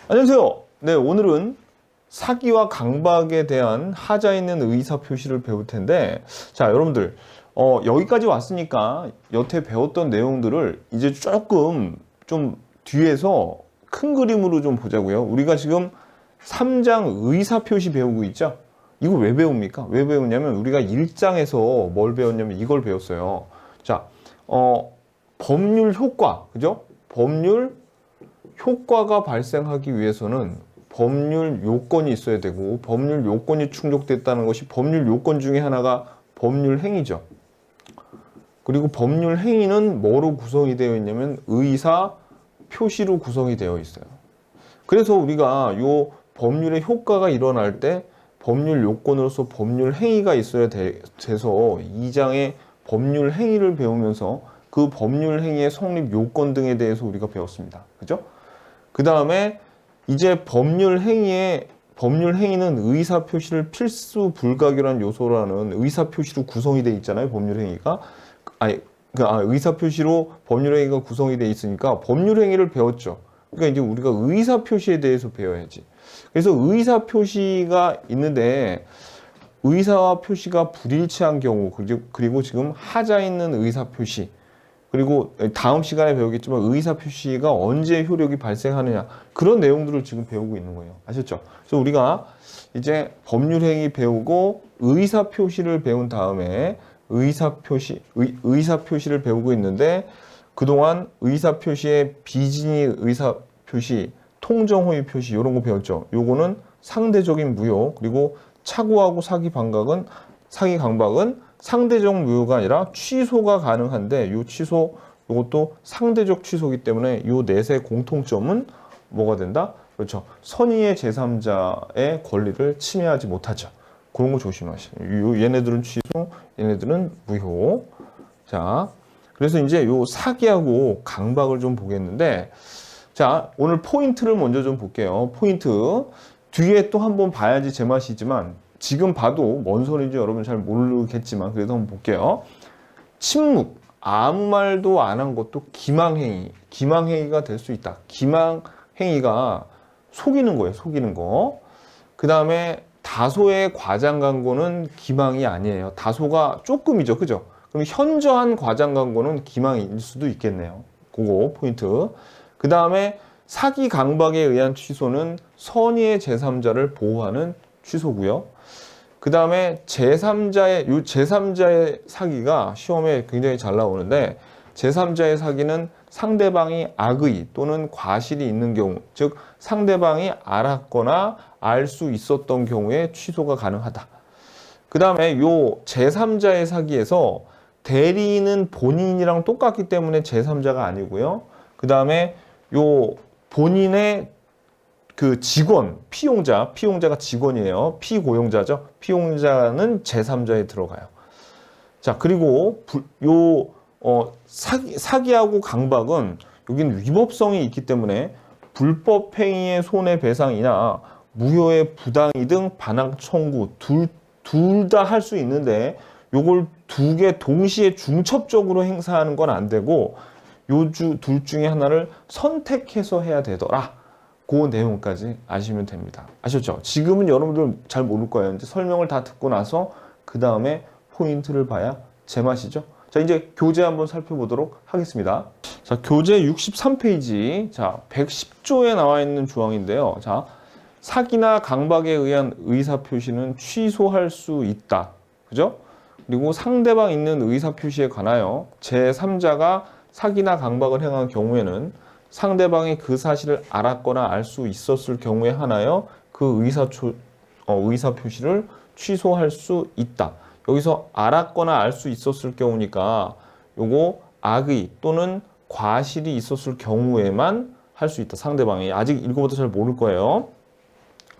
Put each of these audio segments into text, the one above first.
안녕하세요. 네, 오늘은 사기와 강박에 대한 하자 있는 의사 표시를 배울 텐데, 자, 여러분들, 여기까지 왔으니까 여태 배웠던 내용들을 이제 조금 좀 뒤에서 큰 그림으로 좀 보자고요. 우리가 지금 3장 의사 표시 배우고 있죠? 이거 왜 배웁니까? 왜 배우냐면 우리가 1장에서 뭘 배웠냐면 이걸 배웠어요. 자, 법률 효과, 그죠? 법률 효과가 발생하기 위해서는 법률 요건이 있어야 되고, 법률 요건이 충족됐다는 것이 법률 요건 중에 하나가 법률 행위죠. 그리고 법률 행위는 뭐로 구성이 되어 있냐면 의사 표시로 구성이 되어 있어요. 그래서 우리가 요 법률의 효과가 일어날 때 법률 요건으로서 법률 행위가 있어야 돼서 2장의 법률 행위를 배우면서 그 법률 행위의 성립 요건 등에 대해서 우리가 배웠습니다. 그죠? 그 다음에 이제 법률 행위는 의사 표시를 필수 불가결한 요소라는 의사 표시로 구성이 되어 있잖아요. 법률 행위가. 의사 표시로 법률 행위가 구성이 되어 있으니까 법률 행위를 배웠죠. 그러니까 이제 우리가 의사 표시에 대해서 배워야지. 그래서 의사 표시가 있는데 의사와 표시가 불일치한 경우, 그리고 지금 하자 있는 의사 표시, 그리고 다음 시간에 배우겠지만 의사 표시가 언제 효력이 발생하느냐, 그런 내용들을 지금 배우고 있는 거예요. 아셨죠? 그래서 우리가 이제 법률행위 배우고 의사 표시를 배운 다음에 의사 표시를 배우고 있는데, 그동안 의사 표시의 비진의 의사 표시, 통정호의 표시 이런 거 배웠죠. 요거는 상대적인 무효, 그리고 착오하고 사기 강박은 상대적 무효가 아니라 취소가 가능한데, 요 취소, 요것도 상대적 취소이기 때문에 요 넷의 공통점은 뭐가 된다? 그렇죠. 선의의 제3자의 권리를 침해하지 못하죠. 그런 거 조심하시죠. 얘네들은 취소, 얘네들은 무효. 자, 그래서 이제 요 사기하고 강박을 좀 보겠는데, 자, 오늘 포인트를 먼저 좀 볼게요. 포인트. 뒤에 또 한번 봐야지 제맛이지만, 지금 봐도 뭔 소리인지 여러분 잘 모르겠지만 그래도 한번 볼게요. 침묵, 아무 말도 안 한 것도 기망행위가 될 수 있다. 기망행위가 속이는 거예요. 속이는 거. 그 다음에 다소의 과장 광고는 기망이 아니에요. 다소가 조금이죠. 그죠? 그럼 현저한 과장 광고는 기망일 수도 있겠네요. 그거 포인트. 그 다음에 사기 강박에 의한 취소는 선의의 제3자를 보호하는 취소고요. 그 다음에 제3자의 사기가 시험에 굉장히 잘 나오는데, 제3자의 사기는 상대방이 악의 또는 과실이 있는 경우, 즉 상대방이 알았거나 알 수 있었던 경우에 취소가 가능하다. 그 다음에 요 제3자의 사기에서 대리인은 본인이랑 똑같기 때문에 제3자가 아니고요. 그 다음에 요 본인의 그 직원, 피용자가 직원이에요. 피고용자죠. 피용자는 제3자에 들어가요. 자, 그리고 사기하고 강박은 여기는 위법성이 있기 때문에 불법 행위의 손해배상이나 무효의 부당이 등 반항 청구 둘 다 할 수 있는데, 요걸 두 개 동시에 중첩적으로 행사하는 건 안 되고, 둘 중에 하나를 선택해서 해야 되더라. 그 내용까지 아시면 됩니다. 아셨죠? 지금은 여러분들 잘 모를 거예요. 이제 설명을 다 듣고 나서 그 다음에 포인트를 봐야 제맛이죠. 자, 이제 교재 한번 살펴보도록 하겠습니다. 자, 교재 63페이지. 자, 110조에 나와 있는 조항인데요. 자, 사기나 강박에 의한 의사 표시는 취소할 수 있다. 그죠? 그리고 상대방 있는 의사 표시에 관하여 제3자가 사기나 강박을 행한 경우에는 상대방이 그 사실을 알았거나 알 수 있었을 경우에 한하여 그 의사 표시를 취소할 수 있다. 여기서 알았거나 알 수 있었을 경우니까 요거 악의 또는 과실이 있었을 경우에만 할 수 있다. 상대방이 아직 읽어봐도 잘 모를 거예요.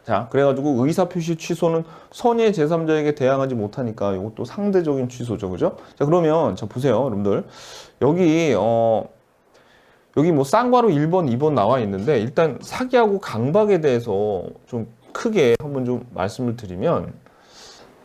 자, 그래가지고 의사 표시 취소는 선의의 제3자에게 대항하지 못하니까 이것도 상대적인 취소죠. 그죠? 자, 그러면 자 보세요, 여러분들. 여기 뭐 쌍괄호 1번, 2번 나와 있는데, 일단 사기하고 강박에 대해서 좀 크게 한번 좀 말씀을 드리면,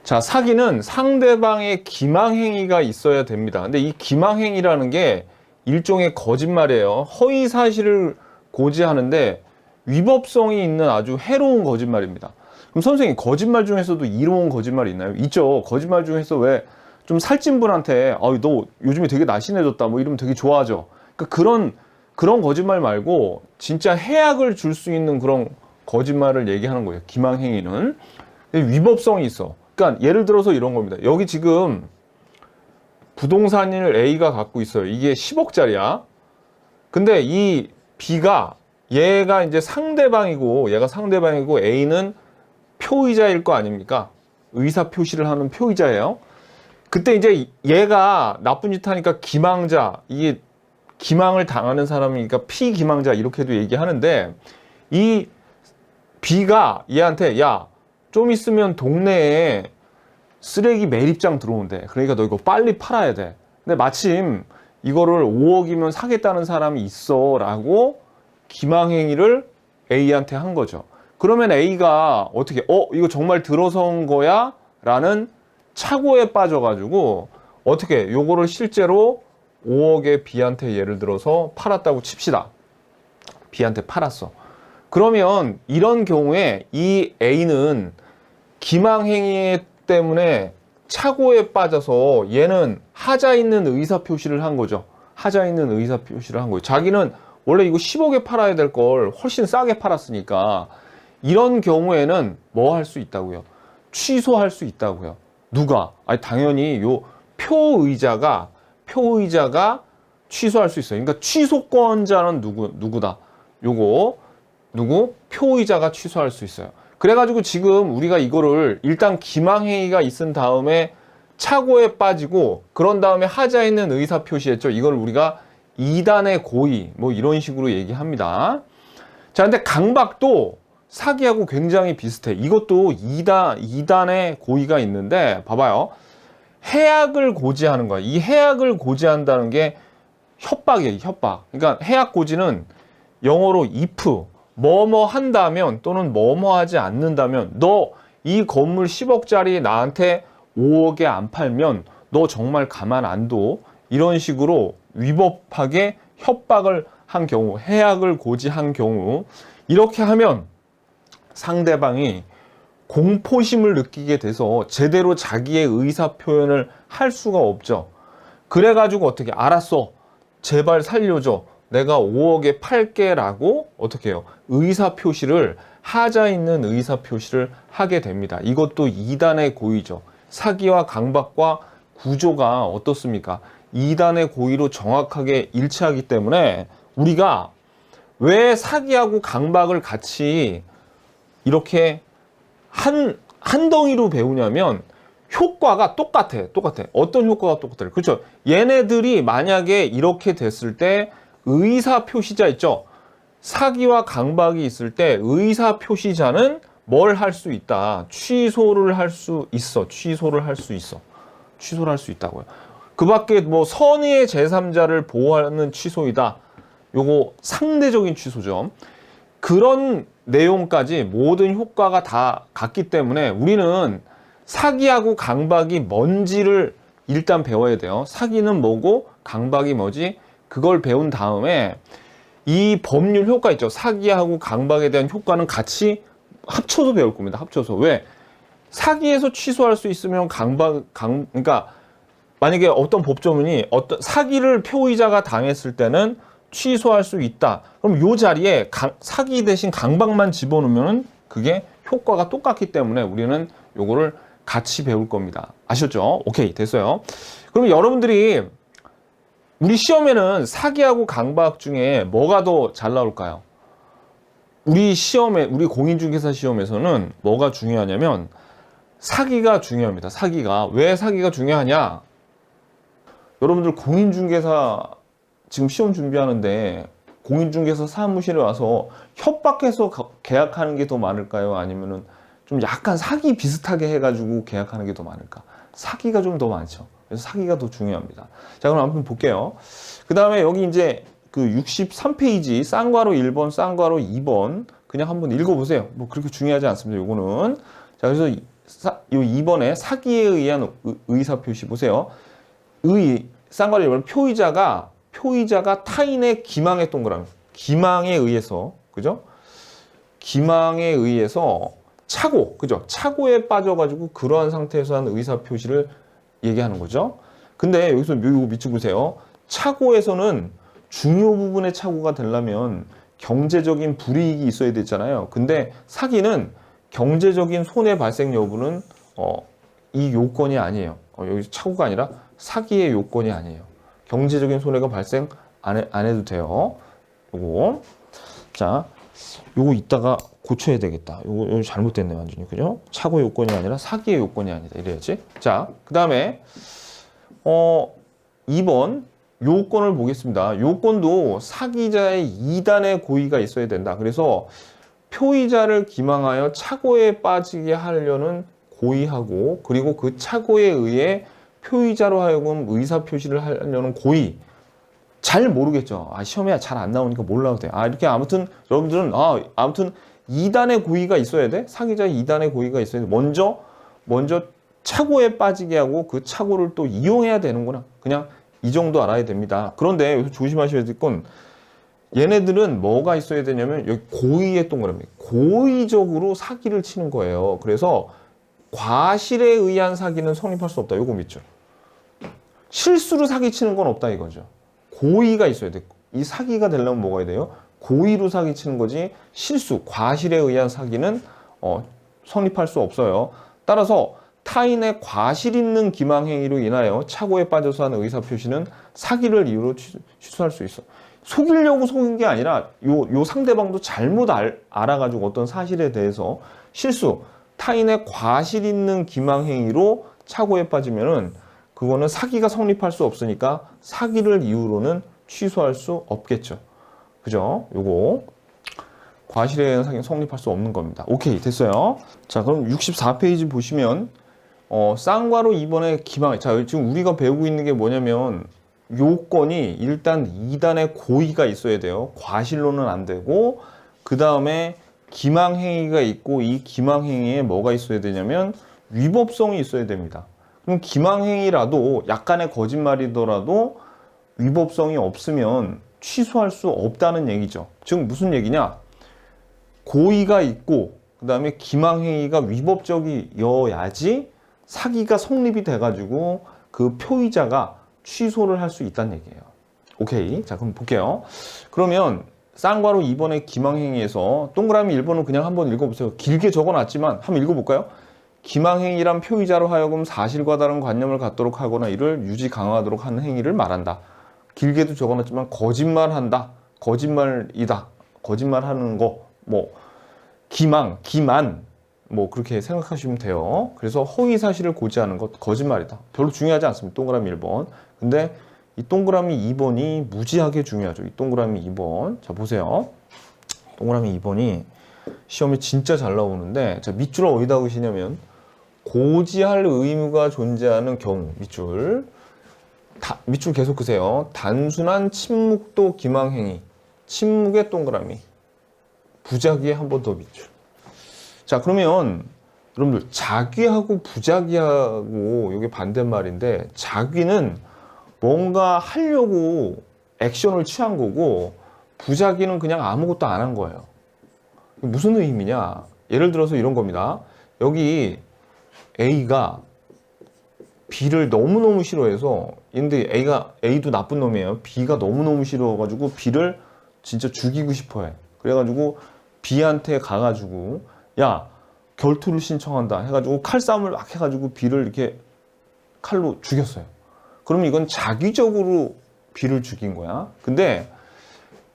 자, 사기는 상대방의 기망행위가 있어야 됩니다. 근데 이 기망행위라는 게 일종의 거짓말이에요. 허위 사실을 고지하는데, 위법성이 있는 아주 해로운 거짓말입니다. 그럼 선생님, 거짓말 중에서도 이로운 거짓말이 있나요? 있죠. 거짓말 중에서 왜 좀 살찐 분한테 너 요즘에 되게 날씬해졌다 뭐 이러면 되게 좋아하죠. 그러니까 그런 거짓말 말고 진짜 해악을 줄 수 있는 그런 거짓말을 얘기하는 거예요. 기망행위는 위법성이 있어. 그러니까 예를 들어서 이런 겁니다. 여기 지금 부동산을 A가 갖고 있어요. 이게 10억짜리야. 근데 이 B가 얘가 이제 상대방이고 A는 표의자일 거 아닙니까? 의사 표시를 하는 표의자예요. 그때 이제 얘가 나쁜 짓 하니까 기망자, 이게 기망을 당하는 사람이니까 피기망자 이렇게도 얘기하는데, 이 B가 얘한테 야, 좀 있으면 동네에 쓰레기 매립장 들어온대. 그러니까 너 이거 빨리 팔아야 돼. 근데 마침 이거를 5억이면 사겠다는 사람이 있어 라고 기망행위를 A한테 한 거죠. 그러면 A가 어떻게 이거 정말 들어선 거야? 라는 착오에 빠져가지고 어떻게 요거를 실제로 5억에 B한테 예를 들어서 팔았다고 칩시다. B한테 팔았어. 그러면 이런 경우에 이 A는 기망행위 때문에 착오에 빠져서 얘는 하자 있는 의사표시를 한 거죠. 하자 있는 의사표시를 한 거예요. 자기는 원래 이거 10억에 팔아야 될 걸 훨씬 싸게 팔았으니까 이런 경우에는 뭐 할 수 있다고요? 취소할 수 있다고요. 누가? 아니 당연히 요 표의자가 취소할 수 있어요. 그러니까 취소권자는 누구다? 요거 누구? 표의자가 취소할 수 있어요. 그래가지고 지금 우리가 이거를 일단 기망행위가 있은 다음에 착오에 빠지고 그런 다음에 하자 있는 의사 표시했죠. 이걸 우리가 이단의 고의 뭐 이런 식으로 얘기합니다. 자, 근데 강박도 사기하고 굉장히 비슷해. 이것도 이단의 고의가 있는데 봐봐요. 해악을 고지하는 거야. 이 해악을 고지한다는 게 협박이에요. 협박. 그러니까 해악 고지는 영어로 if 뭐뭐 한다면 또는 뭐뭐 하지 않는다면 너 이 건물 10억짜리 나한테 5억에 안 팔면 너 정말 가만 안 둬. 이런 식으로 위법하게 협박을 한 경우, 해악을 고지한 경우 이렇게 하면 상대방이 공포심을 느끼게 돼서 제대로 자기의 의사 표현을 할 수가 없죠. 그래가지고 어떻게 알았어. 제발 살려줘. 내가 5억에 팔게 라고 어떻게 해요? 의사 표시를 하자 있는 의사 표시를 하게 됩니다. 이것도 이단의 고의죠. 사기와 강박과 구조가 어떻습니까? 이단의 고의로 정확하게 일치하기 때문에 우리가 왜 사기하고 강박을 같이 이렇게 한 덩이로 배우냐면 효과가 똑같아. 어떤 효과가 똑같아요? 그렇죠? 얘네들이 만약에 이렇게 됐을 때 의사 표시자 있죠? 사기와 강박이 있을 때 의사 표시자는 뭘 할 수 있다? 취소를 할 수 있어. 취소를 할 수 있다고요. 그 밖에 뭐 선의의 제3자를 보호하는 취소이다. 요거 상대적인 취소죠. 그런 내용까지 모든 효과가 다 같기 때문에 우리는 사기하고 강박이 뭔지를 일단 배워야 돼요. 사기는 뭐고 강박이 뭐지? 그걸 배운 다음에 이 법률 효과 있죠. 사기하고 강박에 대한 효과는 같이 합쳐서 배울 겁니다. 합쳐서. 왜? 사기에서 취소할 수 있으면 그러니까 만약에 어떤 법조문이 어떤 사기를 표의자가 당했을 때는 취소할 수 있다. 그럼 요 자리에 사기 대신 강박만 집어넣으면 그게 효과가 똑같기 때문에 우리는 요거를 같이 배울 겁니다. 아셨죠? 오케이, 됐어요. 그러면 여러분들이 우리 시험에는 사기하고 강박 중에 뭐가 더 잘 나올까요? 우리 공인중개사 시험에서는 뭐가 중요하냐면 사기가 중요합니다. 사기가. 왜 사기가 중요하냐? 여러분들 공인중개사 지금 시험 준비하는데 공인중개사 사무실에 와서 협박해서 계약하는 게 더 많을까요? 아니면은 좀 약간 사기 비슷하게 해가지고 계약하는 게 더 많을까? 사기가 좀 더 많죠. 그래서 사기가 더 중요합니다. 자, 그럼 한번 볼게요. 그 다음에 여기 이제 그 63페이지 쌍괄호 1번, 쌍괄호 2번 그냥 한번 읽어보세요. 뭐 그렇게 중요하지 않습니다. 요거는. 자, 그래서 요 2번에 사기에 의한 의사표시 보세요. 쌍괄호 1번 표의자가 타인의 기망에 동그라미. 기망에 의해서, 그죠? 기망에 의해서 그죠? 착오에 빠져가지고 그러한 상태에서 한 의사 표시를 얘기하는 거죠. 근데 여기서 이거 밑줄 보세요. 착오에서는 중요 부분의 착오가 되려면 경제적인 불이익이 있어야 되잖아요. 근데 사기는 경제적인 손해 발생 여부는 이 요건이 아니에요. 여기 착오가 아니라 사기의 요건이 아니에요. 경제적인 손해가 발생 안 해도 돼요. 요거. 자, 요거 이따가 고쳐야 되겠다. 요거 잘못됐네, 완전히. 그죠? 착오 요건이 아니라 사기의 요건이 아니다. 이래야지. 자, 그 다음에, 2번. 요건을 보겠습니다. 요건도 사기자의 2단의 고의가 있어야 된다. 그래서 표의자를 기망하여 착오에 빠지게 하려는 고의하고, 그리고 그 착오에 의해 표의자로 하여금 의사표시를 하려는 고의. 잘 모르겠죠. 시험에 잘 안 나오니까 몰라도 돼. 이렇게 아무튼 여러분들은 아무튼 2단의 고의가 있어야 돼. 사기자의 2단의 고의가 있어야 돼. 먼저 착오에 빠지게 하고 그 착오를 또 이용해야 되는구나. 그냥 이 정도 알아야 됩니다. 그런데 여기서 조심하셔야 될 건 얘네들은 뭐가 있어야 되냐면 여기 고의의 동그라미. 고의적으로 사기를 치는 거예요. 그래서 과실에 의한 사기는 성립할 수 없다. 요거 믿죠. 실수로 사기치는 건 없다 이거죠. 고의가 있어야 돼. 이 사기가 되려면 뭐가 돼요? 고의로 사기치는 거지 실수, 과실에 의한 사기는 성립할 수 없어요. 따라서 타인의 과실 있는 기망행위로 인하여 착오에 빠져서 한 의사표시는 사기를 이유로 취소할 수 있어. 속이려고 속인 게 아니라 요 상대방도 잘못 알아가지고 어떤 사실에 대해서 실수, 타인의 과실 있는 기망행위로 착오에 빠지면은 그거는 사기가 성립할 수 없으니까 사기를 이유로는 취소할 수 없겠죠. 그죠? 요거 과실에 의한 사기는 성립할 수 없는 겁니다. 오케이, 됐어요. 자, 그럼 64페이지 보시면 쌍괄호 2번의 기망. 자, 지금 우리가 배우고 있는 게 뭐냐면 요건이 일단 2단의 고의가 있어야 돼요. 과실로는 안 되고, 그 다음에 기망행위가 있고, 이 기망행위에 뭐가 있어야 되냐면 위법성이 있어야 됩니다. 그럼 기망행위라도 약간의 거짓말이더라도 위법성이 없으면 취소할 수 없다는 얘기죠. 즉 무슨 얘기냐? 고의가 있고 그 다음에 기망행위가 위법적이어야지 사기가 성립이 돼가지고 그 표의자가 취소를 할 수 있다는 얘기예요. 오케이. 자, 그럼 볼게요. 그러면 쌍괄호 2번의 기망행위에서 동그라미 1번은 그냥 한번 읽어보세요. 길게 적어놨지만 한번 읽어볼까요? 기망행위란 표의자로 하여금 사실과 다른 관념을 갖도록 하거나 이를 유지 강화하도록 하는 행위를 말한다. 길게도 적어놨지만 거짓말한다, 거짓말이다, 거짓말하는 거, 기만, 그렇게 생각하시면 돼요. 그래서 허위 사실을 고지하는 것, 거짓말이다. 별로 중요하지 않습니다. 동그라미 1번. 근데 이 동그라미 2번이 무지하게 중요하죠. 이 동그라미 2번. 자, 보세요. 동그라미 2번이 시험에 진짜 잘 나오는데, 자, 밑줄을 어디다 그시냐면 고지할 의무가 존재하는 경우, 밑줄 계속 그세요. 단순한 침묵도 기망행위, 침묵의 동그라미, 부작위에 한 번 더 밑줄. 자, 그러면 여러분들 자귀하고 부작위하고 이게 반대말인데, 자귀는 뭔가 하려고 액션을 취한 거고 부작위는 그냥 아무것도 안 한 거예요. 무슨 의미냐? 예를 들어서 이런 겁니다. 여기 A가 B를 너무너무 싫어해서, 근데 A도 나쁜 놈이에요. B가 너무너무 싫어가지고 B를 진짜 죽이고 싶어 해. 그래가지고 B한테 가가지고, 야, 결투를 신청한다 해가지고 칼싸움을 막 해가지고 B를 이렇게 칼로 죽였어요. 그러면 이건 자기적으로 B를 죽인 거야. 근데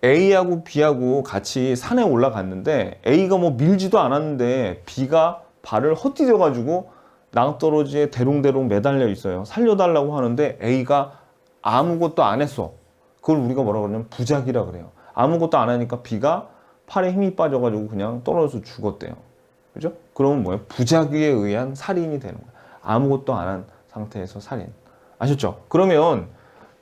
A하고 B하고 같이 산에 올라갔는데 A가 밀지도 않았는데 B가 발을 헛디뎌가지고 낭떠러지에 대롱대롱 매달려 있어요. 살려달라고 하는데 A가 아무것도 안 했어. 그걸 우리가 뭐라 그러냐면 부작위라 그래요. 아무것도 안 하니까 B가 팔에 힘이 빠져가지고 그냥 떨어져서 죽었대요. 그죠? 그러면 뭐예요? 부작위에 의한 살인이 되는 거예요. 아무것도 안 한 상태에서 살인. 아셨죠? 그러면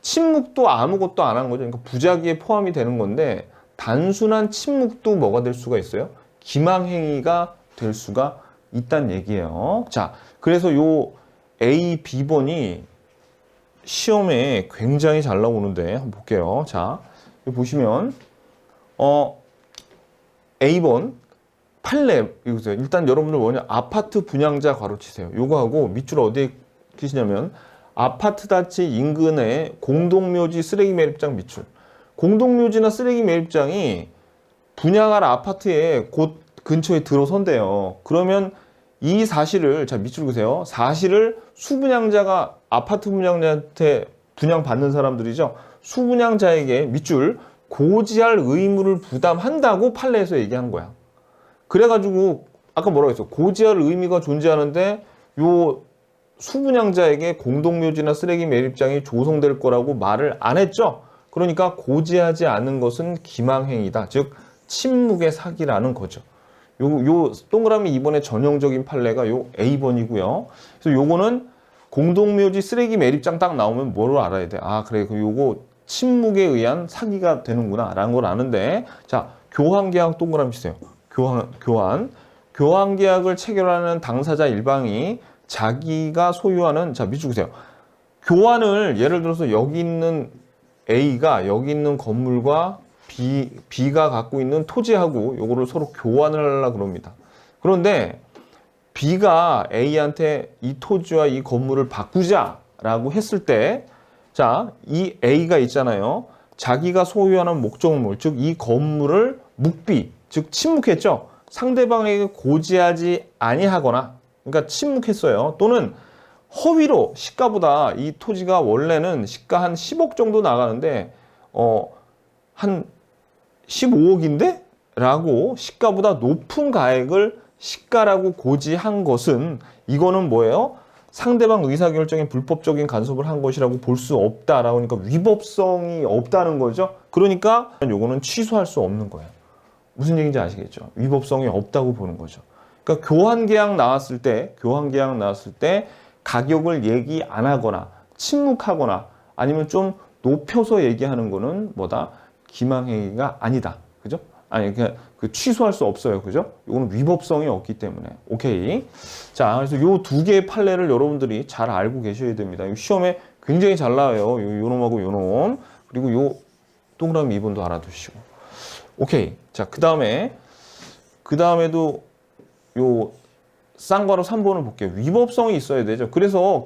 침묵도 아무것도 안 한 거죠. 그러니까 부작위에 포함이 되는 건데, 단순한 침묵도 뭐가 될 수가 있어요? 기망행위가 될 수가 있다는 얘기예요. 자, 그래서 요 A, B번이 시험에 굉장히 잘 나오는데 한번 볼게요. 자, 여기 보시면 A번 판례 이거세요. 일단 여러분들 뭐냐 아파트 분양자 괄호치세요. 요거하고 밑줄 어디에 끼시냐면 아파트 단지 인근의 공동묘지 쓰레기 매립장 밑줄. 공동묘지나 쓰레기 매립장이 분양할 아파트에 곧 근처에 들어선대요. 그러면 이 사실을 자 밑줄 그세요. 사실을 수분양자가 아파트 분양자한테 분양받는 사람들이죠. 수분양자에게 밑줄 고지할 의무를 부담한다고 판례에서 얘기한 거야. 그래가지고 아까 뭐라고 했어? 고지할 의미가 존재하는데 요 수분양자에게 공동묘지나 쓰레기 매립장이 조성될 거라고 말을 안 했죠. 그러니까 고지하지 않은 것은 기망행위다. 즉 침묵의 사기라는 거죠. 요 동그라미 2번의 전형적인 판례가 요 A번이고요. 그래서 요거는 공동묘지 쓰레기 매립장 딱 나오면 뭐를 알아야 돼? 아 그래 요거 침묵에 의한 사기가 되는구나 라는 걸 아는데 자 교환계약 동그라미 주세요. 교환계약을 체결하는 당사자 일방이 자기가 소유하는 자 밑줄 그세요. 교환을 예를 들어서 여기 있는 A가 여기 있는 건물과 B가 갖고 있는 토지하고 요거를 서로 교환을 하려고 그럽니다. 그런데 B가 A한테 이 토지와 이 건물을 바꾸자라고 했을 때 자, 이 A가 있잖아요. 자기가 소유하는 목적물, 즉 이 건물을 묵비, 즉 침묵했죠. 상대방에게 고지하지 아니하거나 그러니까 침묵했어요. 또는 허위로 시가보다 이 토지가 원래는 시가 한 10억 정도 나가는데 한 15억인데? 라고 시가보다 높은 가액을 시가라고 고지한 것은 이거는 뭐예요? 상대방 의사결정에 불법적인 간섭을 한 것이라고 볼 수 없다라고 하니까 위법성이 없다는 거죠. 그러니까 요거는 취소할 수 없는 거예요. 무슨 얘기인지 아시겠죠? 위법성이 없다고 보는 거죠. 그러니까 교환계약 나왔을 때 가격을 얘기 안 하거나 침묵하거나 아니면 좀 높여서 얘기하는 거는 뭐다? 기망행위가 아니다. 그죠? 아니, 그 취소할 수 없어요. 그죠? 이거는 위법성이 없기 때문에. 오케이. 자, 그래서 요 두 개의 판례를 여러분들이 잘 알고 계셔야 됩니다. 시험에 굉장히 잘 나와요. 요 놈하고 요 놈. 그리고 요 동그라미 2번도 알아두시고. 오케이. 자, 그 다음에도 요 쌍괄호 3번을 볼게요. 위법성이 있어야 되죠. 그래서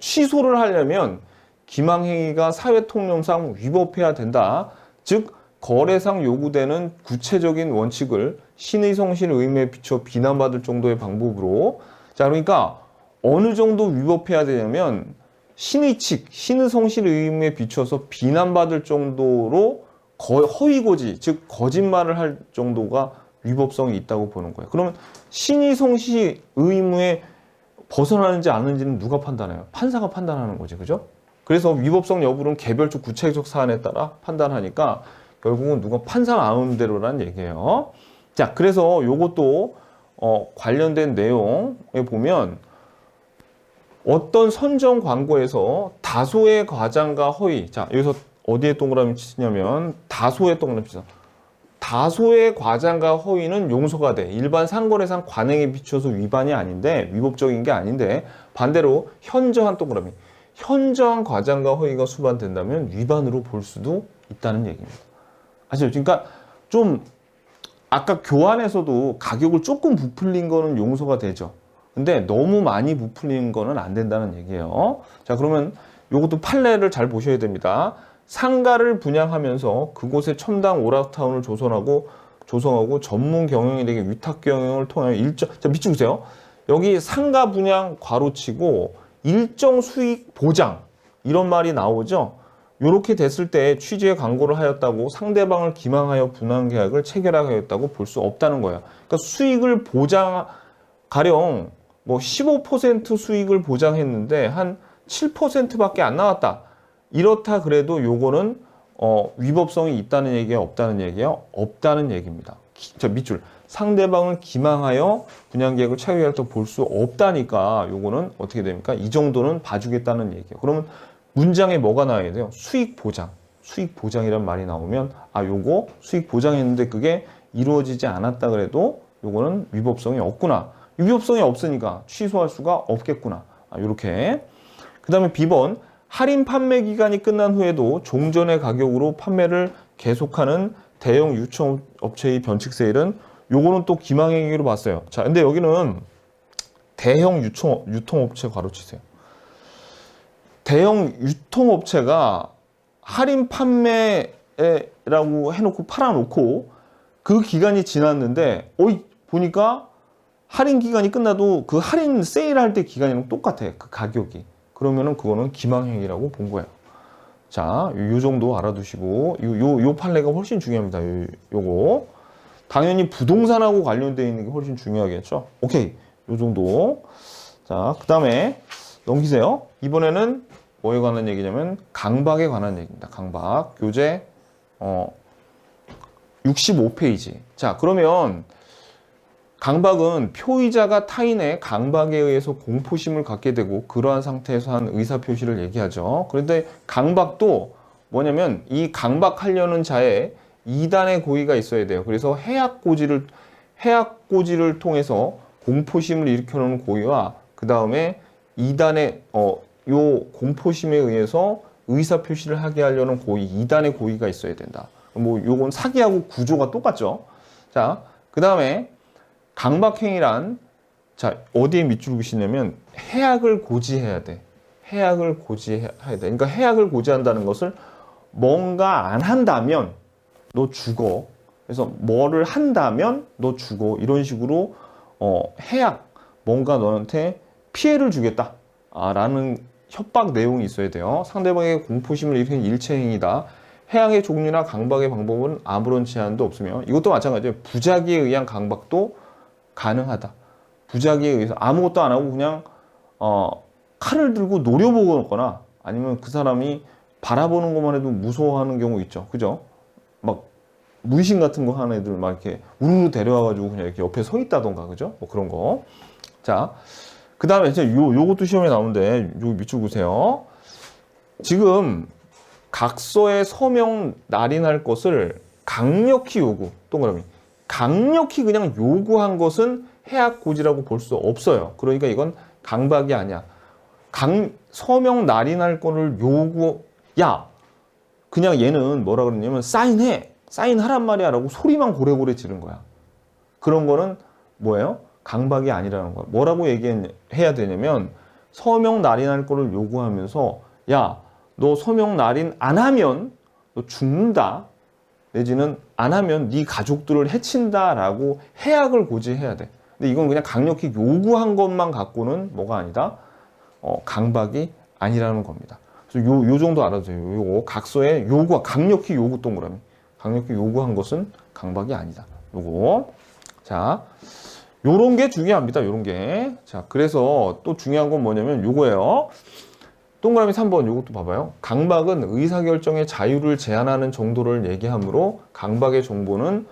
취소를 하려면 기망행위가 사회통념상 위법해야 된다. 즉 거래상 요구되는 구체적인 원칙을 신의 성실 의무에 비춰 비난받을 정도의 방법으로 자 그러니까 어느 정도 위법해야 되냐면 신의 성실 의무에 비춰서 비난받을 정도로 허위고지 즉 거짓말을 할 정도가 위법성이 있다고 보는 거예요. 그러면 신의 성실 의무에 벗어나는지 아닌지는 누가 판단해요? 판사가 판단하는 거지, 그죠? 그래서 위법성 여부는 개별적 구체적 사안에 따라 판단하니까 결국은 누가 판사 마음대로란 얘기예요. 자, 그래서 요것도 관련된 내용에 보면 어떤 선정 광고에서 다소의 과장과 허위. 자, 여기서 어디에 동그라미 치냐면 다소의 동그라미 치죠. 다소의 과장과 허위는 용서가 돼. 일반 상거래상 관행에 비춰서 위반이 아닌데 위법적인 게 아닌데 반대로 현저한 동그라미. 현저한 과장과 허위가 수반된다면 위반으로 볼 수도 있다는 얘기입니다. 아시죠? 그러니까 좀 아까 교환에서도 가격을 조금 부풀린 거는 용서가 되죠. 근데 너무 많이 부풀린 거는 안 된다는 얘기예요. 자, 그러면 이것도 판례를 잘 보셔야 됩니다. 상가를 분양하면서 그곳에 첨단 오락타운을 조성하고 전문 경영인에게 위탁 경영을 통하여 자, 밑줄 보세요. 여기 상가 분양 괄호치고 일정 수익 보장 이런 말이 나오죠. 이렇게 됐을 때 취지의 광고를 하였다고 상대방을 기망하여 분양계약을 체결하였다고 볼 수 없다는 거예요. 그러니까 수익을 가령 뭐 15% 수익을 보장했는데 한 7%밖에 안 나왔다. 이렇다 그래도 요거는 위법성이 있다는 얘기야, 없다는 얘기야? 없다는 얘기입니다. 자, 밑줄. 상대방을 기망하여 분양계약을 체결했다고 볼 수 없다니까 요거는 어떻게 됩니까? 이 정도는 봐주겠다는 얘기예요. 그러면 문장에 뭐가 나와야 돼요? 수익 보장. 수익 보장이란 말이 나오면 요거 수익 보장했는데 그게 이루어지지 않았다 그래도 요거는 위법성이 없구나. 위법성이 없으니까 취소할 수가 없겠구나. 요렇게. 그 다음에 B번 할인 판매 기간이 끝난 후에도 종전의 가격으로 판매를 계속하는 대형 유통업체의 변칙 세일은 요거는 또 기망행위로 봤어요. 자, 근데 여기는 대형 유통업체 가로치세요. 대형 유통업체가 할인 판매라고 해놓고 팔아놓고 그 기간이 지났는데 보니까 할인 기간이 끝나도 그 할인 세일할 때 기간이랑 똑같아. 그 가격이. 그러면은 그거는 기망행위라고 본 거예요. 자, 요 정도 알아두시고 요 판례가 훨씬 중요합니다. 요거. 당연히 부동산하고 관련되어 있는 게 훨씬 중요하겠죠. 오케이. 요 정도. 자, 그 다음에 넘기세요. 이번에는 뭐에 관한 얘기냐면 강박에 관한 얘기입니다. 강박. 교재 65페이지. 자, 그러면 강박은 표의자가 타인의 강박에 의해서 공포심을 갖게 되고 그러한 상태에서 한 의사표시를 얘기하죠. 그런데 강박도 뭐냐면 이 강박하려는 자의 이단의 고의가 있어야 돼요. 그래서 해악고지를 통해서 공포심을 일으켜놓은 고의와 그 다음에 이단의 요 공포심에 의해서 의사표시를 하게 하려는 고의, 이단의 고의가 있어야 된다. 뭐 요건 사기하고 구조가 똑같죠. 자, 그 다음에 강박행위란, 자, 어디에 밑줄 그시냐면 해악을 고지해야 돼. 해악을 고지해야 돼. 그러니까 해악을 고지한다는 것을 뭔가 안 한다면 너 죽어. 그래서 뭐를 한다면 너 죽어. 이런 식으로 해악, 뭔가 너한테 피해를 주겠다. 라는 협박 내용이 있어야 돼요. 상대방의 공포심을 일으키는 일체행위다. 해악의 종류나 강박의 방법은 아무런 제한도 없으며 이것도 마찬가지예요. 부작위에 의한 강박도 가능하다. 부작위에 의해서 아무것도 안 하고 그냥 칼을 들고 노려보거나 아니면 그 사람이 바라보는 것만 해도 무서워하는 경우 있죠. 그죠? 막 문신 같은 거 하는 애들 막 이렇게 우르르 데려와가지고 그냥 이렇게 옆에 서 있다던가, 그죠? 뭐 그런 거. 자, 그 다음에 이제 요것도 시험에 나오는데 요 밑줄 보세요. 지금 각서에 서명 날인할 것을 강력히 요구, 동그라미. 강력히 그냥 요구한 것은 해악고지라고 볼 수 없어요. 그러니까 이건 강박이 아니야. 서명 날인할 거를 야, 그냥 얘는 뭐라 그러냐면 사인하란 말이야 라고 소리만 고래고래 지른 거야. 그런 거는 뭐예요? 강박이 아니라는 거야. 뭐라고 얘기해야 되냐면 서명 날인할 거를 요구하면서 야, 너 서명 날인 안 하면 너 죽는다. 내지는 안 하면 네 가족들을 해친다라고 해악을 고지해야 돼. 근데 이건 그냥 강력히 요구한 것만 갖고는 뭐가 아니다? 강박이 아니라는 겁니다. 그래서 요 정도 알아두세요. 요거 각서에 강력히 요구 동그라미. 강력히 요구한 것은 강박이 아니다. 요거. 자, 요런 게 중요합니다. 요런 게. 자, 그래서 또 중요한 건 뭐냐면 요거예요. 동그라미 3번 요것도 봐봐요. 강박은 의사결정의 자유를 제한하는 정도를 얘기하므로 강박의 정도는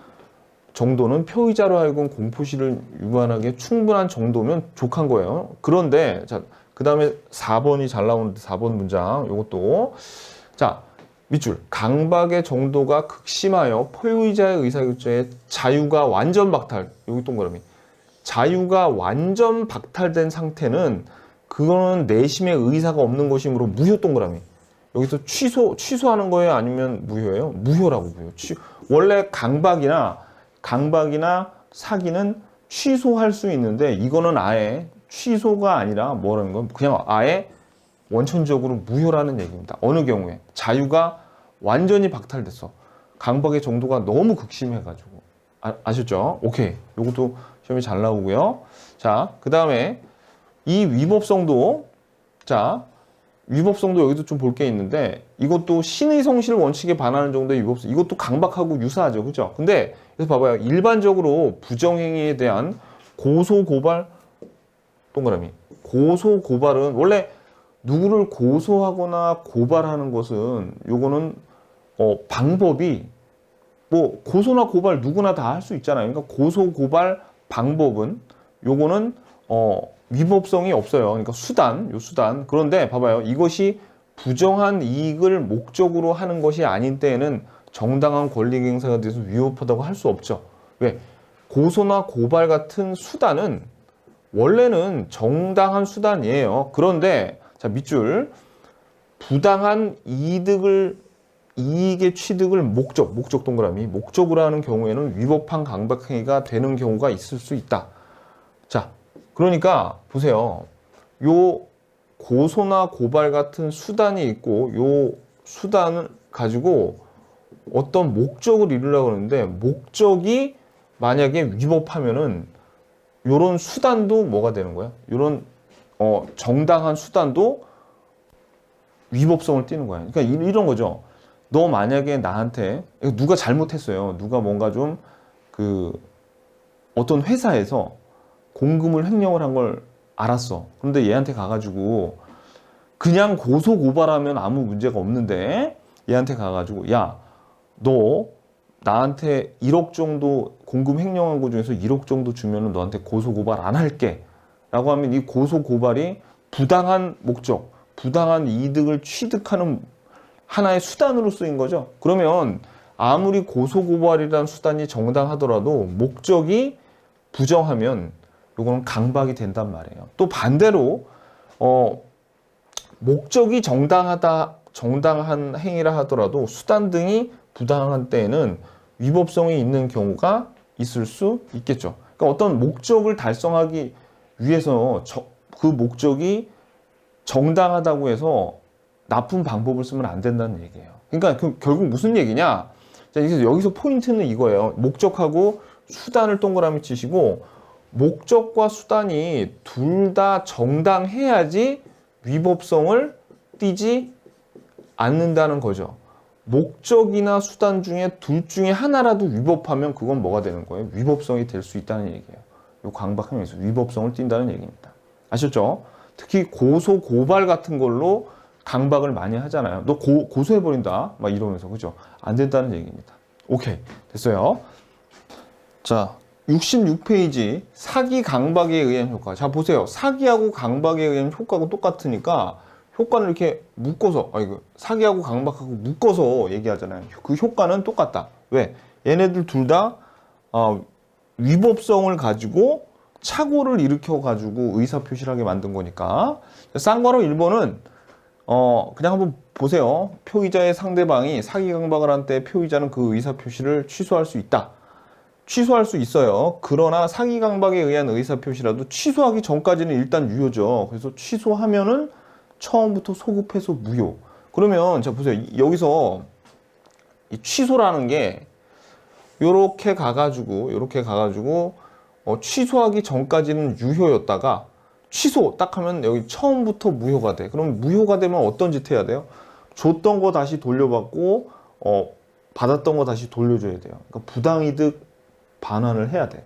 표의자로 하여금 공포심을 유발하기에 충분한 정도면 족한 거예요. 그런데 자, 그 다음에 4번이 잘 나오는데 4번 문장 요것도 자, 밑줄. 강박의 정도가 극심하여 표의자의 의사결정의 자유가 완전 박탈. 여기 동그라미. 자유가 완전 박탈된 상태는 그거는 내심의 의사가 없는 것이므로 무효 동그라미. 여기서 취소하는 거예요? 아니면 무효예요? 무효라고 무효. 원래 강박이나 사기는 취소할 수 있는데 이거는 아예 취소가 아니라 뭐라는 건 그냥 아예 원천적으로 무효라는 얘기입니다. 어느 경우에 자유가 완전히 박탈됐어. 강박의 정도가 너무 극심해가지고. 아셨죠? 오케이. 요것도 시험이 잘 나오고요. 자, 그 다음에 이 위법성도, 자, 위법성도 여기도 좀 볼 게 있는데 이것도 신의 성실 원칙에 반하는 정도의 위법성. 이것도 강박하고 유사하죠. 그죠? 근데 그래서 봐봐요. 일반적으로 부정행위에 대한 고소고발 동그라미. 고소고발은 원래 누구를 고소하거나 고발하는 것은 요거는 방법이 뭐 고소나 고발 누구나 다 할 수 있잖아요. 그러니까 고소고발 방법은 요거는 위법성이 없어요. 그러니까 수단. 그런데 봐봐요. 이것이 부정한 이익을 목적으로 하는 것이 아닌 때에는 정당한 권리 행사가 돼서 위법하다고 할 수 없죠. 왜? 고소나 고발 같은 수단은 원래는 정당한 수단이에요. 그런데 자, 밑줄. 부당한 이득을 이익의 취득을 목적 동그라미, 목적으로 하는 경우에는 위법한 강박행위가 되는 경우가 있을 수 있다. 자, 그러니까 보세요. 요 고소나 고발 같은 수단이 있고 요 수단을 가지고 어떤 목적을 이루려고 하는데 목적이 만약에 위법하면은 요런 수단도 뭐가 되는 거야? 요런 정당한 수단도 위법성을 띠는 거야. 그러니까 이런 거죠. 너 만약에 나한테 누가 잘못했어요. 누가 뭔가 좀 어떤 회사에서 공금을 횡령을 한 걸 알았어. 그런데 얘한테 가가지고 그냥 고소 고발하면 아무 문제가 없는데 얘한테 가가지고 야, 너 나한테 1억 정도 공금 횡령한 거 중에서 1억 정도 주면은 너한테 고소 고발 안 할게. 라고 하면 이 고소 고발이 부당한 목적, 부당한 이득을 취득하는 하나의 수단으로 쓰인 거죠. 그러면 아무리 고소 고발이라는 수단이 정당하더라도 목적이 부정하면 이거는 강박이 된단 말이에요. 또 반대로 목적이 정당한 행위라 하더라도 수단 등이 부당한 때에는 위법성이 있는 경우가 있을 수 있겠죠. 그러니까 어떤 목적을 달성하기 위해서 그 목적이 정당하다고 해서 나쁜 방법을 쓰면 안 된다는 얘기예요. 그러니까 결국 무슨 얘기냐? 자, 여기서 포인트는 이거예요. 목적하고 수단을 동그라미 치시고 목적과 수단이 둘 다 정당해야지 위법성을 띠지 않는다는 거죠. 목적이나 수단 중에 둘 중에 하나라도 위법하면 그건 뭐가 되는 거예요? 위법성이 될 수 있다는 얘기예요. 이 강박행위에서 위법성을 띈다는 얘기입니다. 아셨죠? 특히 고소, 고발 같은 걸로 강박을 많이 하잖아요. 너 고소해버린다. 막 이러면서. 그죠? 안 된다는 얘기입니다. 오케이. 됐어요. 자, 66페이지. 사기 강박에 의한 효과. 자, 보세요. 사기하고 강박에 의한 효과가 똑같으니까 효과는 이렇게 묶어서, 사기하고 강박하고 묶어서 얘기하잖아요. 그 효과는 똑같다. 왜? 얘네들 둘 다, 위법성을 가지고 착오를 일으켜가지고 의사표시를 하게 만든 거니까. 쌍괄호 1번은, 그냥 한번 보세요. 표의자의 상대방이 사기 강박을 한 때 표의자는 그 의사표시를 취소할 수 있다. 취소할 수 있어요. 그러나 사기 강박에 의한 의사표시라도 취소하기 전까지는 일단 유효죠. 그래서 취소하면은 처음부터 소급해서 무효. 그러면 자 보세요. 여기서 이 취소라는 게 요렇게 가가지고 취소하기 전까지는 유효였다가 취소 딱 하면 여기 처음부터 무효가 돼. 그럼 무효가 되면 어떤 짓 해야 돼요? 줬던 거 다시 돌려받고 받았던 거 다시 돌려줘야 돼요. 그러니까 부당이득 반환을 해야 돼.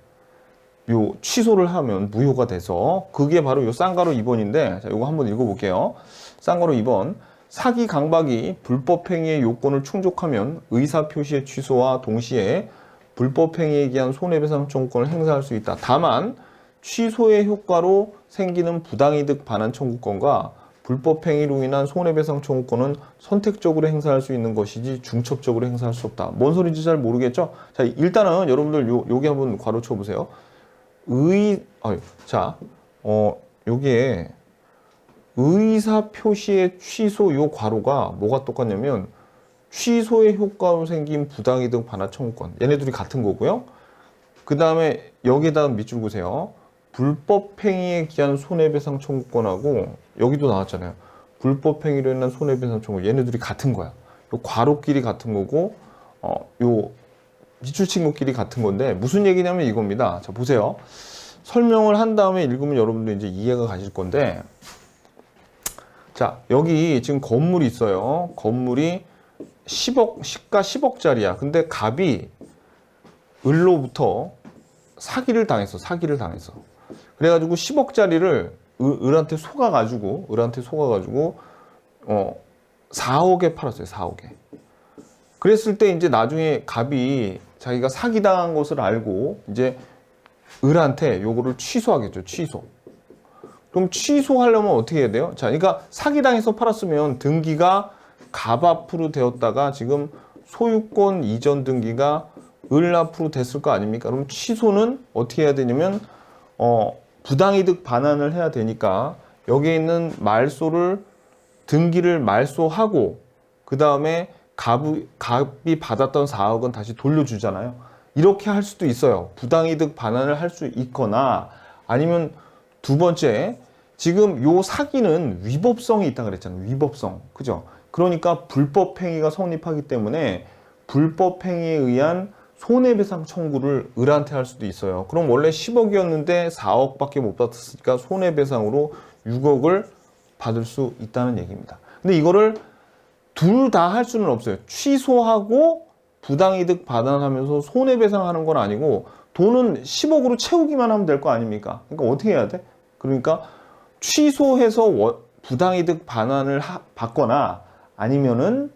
요 취소를 하면 무효가 돼서 그게 바로 요 쌍괄호 2번인데 자, 요거 한번 읽어볼게요. 쌍괄호 2번. 사기 강박이 불법행위의 요건을 충족하면 의사표시의 취소와 동시에 불법행위에 기한 손해배상 청구권을 행사할 수 있다. 다만 취소의 효과로 생기는 부당이득 반환 청구권과 불법행위로 인한 손해배상 청구권은 선택적으로 행사할 수 있는 것이지 중첩적으로 행사할 수 없다. 뭔 소리인지 잘 모르겠죠? 자, 일단은 여러분들 요게 한번 괄호 쳐보세요. 여기에 의사 표시의 취소 요 괄호가 뭐가 똑같냐면 취소의 효과로 생긴 부당이득 반환 청구권. 얘네들이 같은 거고요. 그 다음에 여기에다 밑줄 보세요. 불법행위에 기한 손해배상 청구권하고 여기도 나왔잖아요. 불법행위로 인한 손해배상 청구. 얘네들이 같은 거야. 요 괄호끼리 같은 거고 요 밑줄 친 것끼리 같은 건데 무슨 얘기냐면 이겁니다. 자 보세요. 설명을 한 다음에 읽으면 여러분들 이제 이해가 가실 건데 자 여기 지금 건물이 있어요. 건물이 10억 시가 10억짜리야. 근데 갑이 을로부터 사기를 당했어. 그래가지고 10억짜리를 을한테 속아가지고 4억에 팔았어요. 4억에. 그랬을 때 이제 나중에 갑이 자기가 사기당한 것을 알고 이제 을한테 요거를 취소하겠죠. 취소. 그럼 취소하려면 어떻게 해야 돼요? 자, 그러니까 사기당해서 팔았으면 등기가 갑 앞으로 되었다가 지금 소유권 이전 등기가 을 앞으로 됐을 거 아닙니까? 그럼 취소는 어떻게 해야 되냐면 부당이득 반환을 해야 되니까 여기에 있는 말소를 등기를 말소하고 그 다음에 갑이 받았던 4억은 다시 돌려주잖아요. 이렇게 할 수도 있어요. 부당이득 반환을 할 수 있거나 아니면 두 번째, 지금 요 사기는 위법성이 있다 그랬잖아요. 위법성. 그죠? 그러니까 불법행위가 성립하기 때문에 불법행위에 의한 손해배상 청구를 을한테 할 수도 있어요. 그럼 원래 10억이었는데 4억밖에 못 받았으니까 손해배상으로 6억을 받을 수 있다는 얘기입니다. 근데 이거를 둘 다 할 수는 없어요. 취소하고 부당이득 반환하면서 손해배상하는 건 아니고 돈은 10억으로 채우기만 하면 될 거 아닙니까? 그러니까 어떻게 해야 돼? 그러니까 취소해서 부당이득 반환을 받거나 아니면은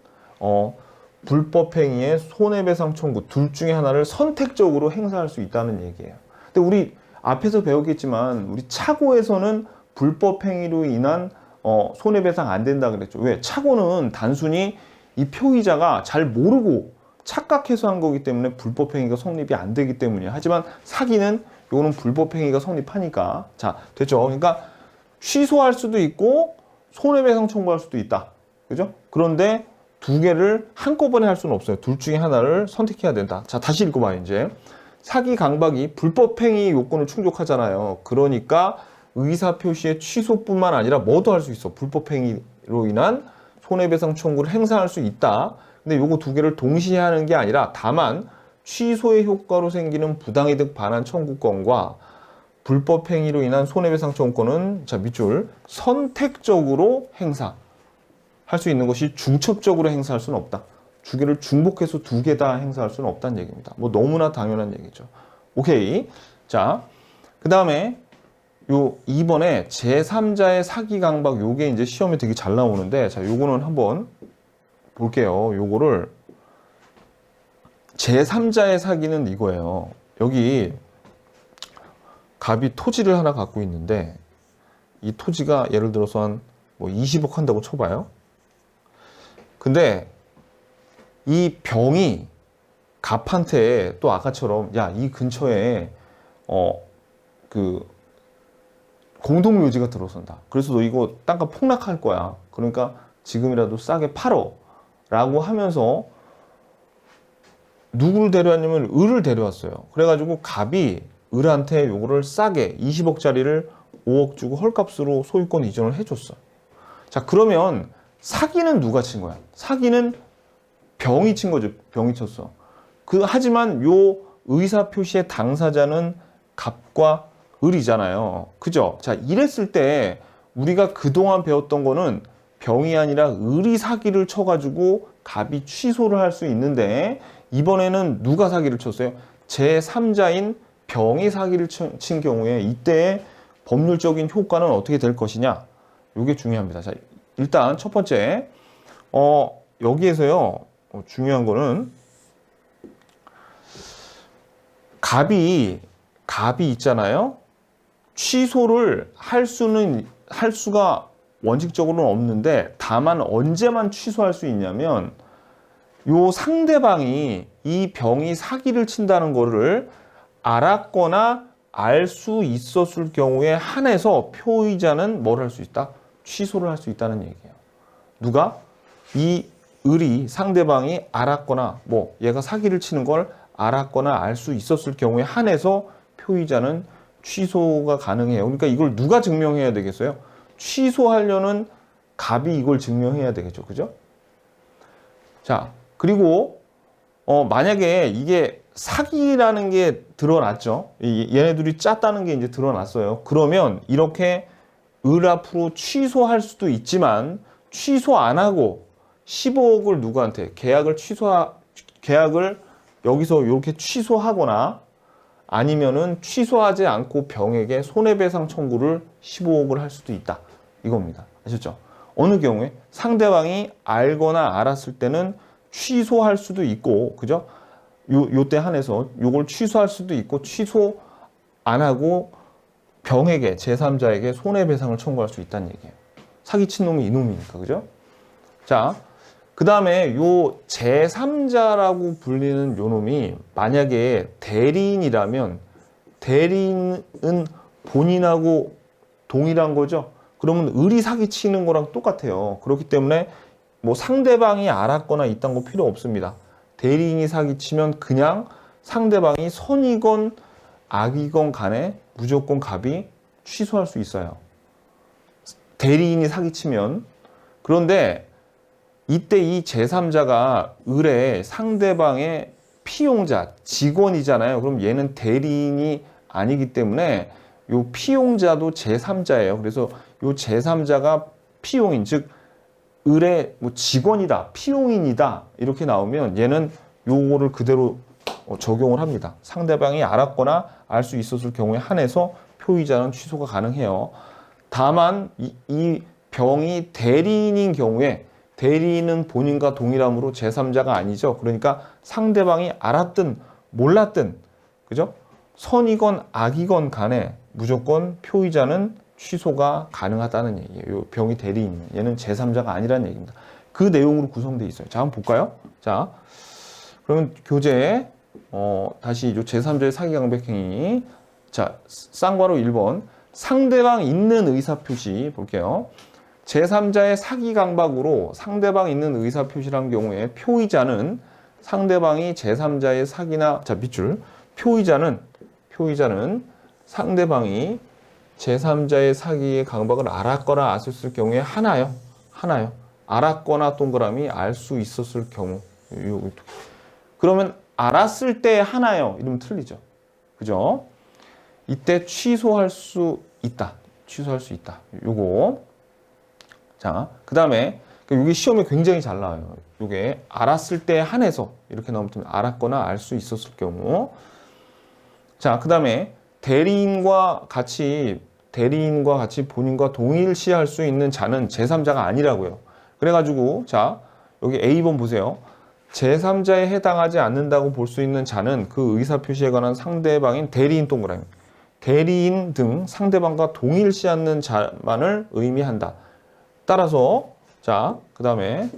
불법행위의 손해배상 청구 둘 중에 하나를 선택적으로 행사할 수 있다는 얘기예요. 근데 우리 앞에서 배웠겠지만 우리 차고에서는 불법행위로 인한 손해배상 안 된다 그랬죠. 왜? 차고는 단순히 이 표의자가 잘 모르고 착각해서 한 거기 때문에 불법행위가 성립이 안 되기 때문이에요. 하지만 사기는 이거는 불법행위가 성립하니까. 자, 됐죠? 그러니까 취소할 수도 있고 손해배상 청구할 수도 있다. 그죠? 그런데 두 개를 한꺼번에 할 수는 없어요. 둘 중에 하나를 선택해야 된다. 자, 다시 읽어봐요, 이제. 사기, 강박이 불법행위 요건을 충족하잖아요. 그러니까 의사표시의 취소뿐만 아니라 뭐도 할 수 있어. 불법행위로 인한 손해배상 청구를 행사할 수 있다. 근데 요거 두 개를 동시에 하는 게 아니라 다만 취소의 효과로 생기는 부당이득 반환 청구권과 불법행위로 인한 손해배상 청구권은 자 밑줄 선택적으로 행사할 수 있는 것이 중첩적으로 행사할 수는 없다. 두 개를 중복해서 두 개 다 행사할 수는 없다는 얘기입니다. 뭐 너무나 당연한 얘기죠. 오케이. 자, 그 다음에 요 2번에 제3자의 사기 강박 요게 이제 시험에 되게 잘 나오는데 자 요거는 한번 볼게요. 요거를 제3자의 사기는 이거예요. 여기 갑이 토지를 하나 갖고 있는데 이 토지가 예를 들어서 한 뭐 20억 한다고 쳐봐요. 근데 이 병이 갑한테 또 아까처럼 야, 이 근처에 그 공동묘지가 들어선다. 그래서 너 이거 땅값 폭락할 거야. 그러니까 지금이라도 싸게 팔어. 라고 하면서 누구를 데려왔냐면 을을 데려왔어요. 그래가지고 갑이 을한테 요거를 싸게 20억짜리를 5억 주고 헐값으로 소유권 이전을 해줬어. 자, 그러면 사기는 누가 친 거야? 사기는 병이 친 거죠. 병이 쳤어. 하지만 요 의사표시의 당사자는 갑과 을이잖아요. 그죠? 자, 이랬을 때 우리가 그동안 배웠던 거는 병이 아니라 을이 사기를 쳐가지고 갑이 취소를 할 수 있는데 이번에는 누가 사기를 쳤어요? 제3자인 병이 사기를 친 경우에 이때의 법률적인 효과는 어떻게 될 것이냐? 이게 중요합니다. 자, 일단 첫 번째 여기에서요 중요한 거는 갑이 있잖아요. 취소를 할 수가 원칙적으로는 없는데 다만 언제만 취소할 수 있냐면 요 상대방이 이 병이 사기를 친다는 거를 알았거나 알 수 있었을 경우에 한해서 표의자는 뭘 할 수 있다? 취소를 할 수 있다는 얘기예요. 누가? 이 을이 상대방이 알았거나 뭐 얘가 사기를 치는 걸 알았거나 알 수 있었을 경우에 한해서 표의자는 취소가 가능해요. 그러니까 이걸 누가 증명해야 되겠어요? 취소하려는 갑이 이걸 증명해야 되겠죠. 그죠? 자, 그리고 만약에 이게 사기라는 게 드러났죠. 얘네들이 짰다는 게 이제 드러났어요. 그러면 이렇게 을 앞으로 취소할 수도 있지만 취소 안 하고 15억을 누구한테 계약을 여기서 이렇게 취소하거나 아니면은 취소하지 않고 병에게 손해배상 청구를 15억을 할 수도 있다. 이겁니다. 아셨죠? 어느 경우에 상대방이 알거나 알았을 때는 취소할 수도 있고, 그죠? 요때 한해서 요걸 취소할 수도 있고, 취소 안 하고 병에게, 제3자에게 손해배상을 청구할 수 있다는 얘기예요. 사기친 놈이 이놈이니까, 그죠? 자, 그 다음에 요 제3자라고 불리는 요 놈이 만약에 대리인이라면 대리인은 본인하고 동일한 거죠. 그러면 을이 사기치는 거랑 똑같아요. 그렇기 때문에 뭐 상대방이 알았거나 이딴 거 필요 없습니다. 대리인이 사기치면 그냥 상대방이 선이건 악이건 간에 무조건 갑이 취소할 수 있어요. 대리인이 사기치면. 그런데 이때 이 제3자가 을의 상대방의 피용자, 직원이잖아요. 그럼 얘는 대리인이 아니기 때문에 요 피용자도 제3자예요. 그래서 요 제3자가 피용인, 즉 을의 뭐 직원이다, 피용인이다 이렇게 나오면 얘는 요거를 그대로 적용을 합니다. 상대방이 알았거나 알 수 있었을 경우에 한해서 표의자는 취소가 가능해요. 다만 이 병이 대리인인 경우에 대리인은 본인과 동일함으로 제3자가 아니죠. 그러니까 상대방이 알았든 몰랐든, 그죠? 선이건 악이건 간에 무조건 표의자는 취소가 가능하다는 얘기예요. 이 병이 대리인이면. 얘는 제3자가 아니라는 얘기입니다. 그 내용으로 구성되어 있어요. 자, 한번 볼까요? 자, 그러면 교재, 다시 이 제3자의 사기강백행위. 자, 쌍괄호 1번. 상대방 있는 의사표시 볼게요. 제3자의 사기 강박으로 상대방 있는 의사표시란 경우에 표의자는 상대방이 제3자의 사기나, 자, 밑줄. 표의자는 상대방이 제3자의 사기의 강박을 알았거나 알았을 경우에 하나요. 알았거나 동그라미 알 수 있었을 경우. 그러면 알았을 때 하나요. 이러면 틀리죠. 그죠? 이때 취소할 수 있다. 요거. 자, 그 다음에 이게 시험에 굉장히 잘 나와요. 요게 알았을 때 한해서 이렇게 나오면 알았거나 알 수 있었을 경우. 자, 그 다음에 대리인과 같이 본인과 동일시할 수 있는 자는 제3자가 아니라고요. 그래가지고 자, 여기 A번 보세요. 제3자에 해당하지 않는다고 볼 수 있는 자는 그 의사표시에 관한 상대방인 대리인 동그라미. 대리인 등 상대방과 동일시하는 자만을 의미한다. 따라서 자, 그 다음에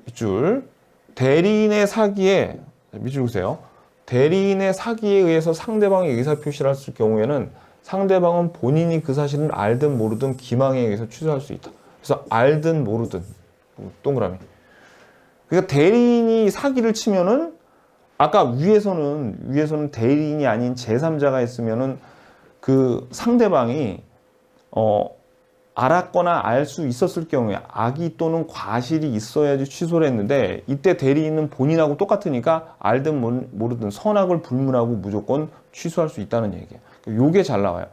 밑줄. 대리인의 사기에, 밑줄 보세요. 대리인의 사기에 의해서 상대방의 의사표시를 했을 경우에는 상대방은 본인이 그 사실을 알든 모르든 기망에 의해서 취소할 수 있다. 그래서 알든 모르든 동그라미. 그러니까 대리인이 사기를 치면은 아까 위에서는 대리인이 아닌 제3자가 있으면은 그 상대방이 알았거나 알 수 있었을 경우에 악의 또는 과실이 있어야지 취소를 했는데 이때 대리인은 본인하고 똑같으니까 알든 모르든 선악을 불문하고 무조건 취소할 수 있다는 얘기예요. 요게 잘 나와요.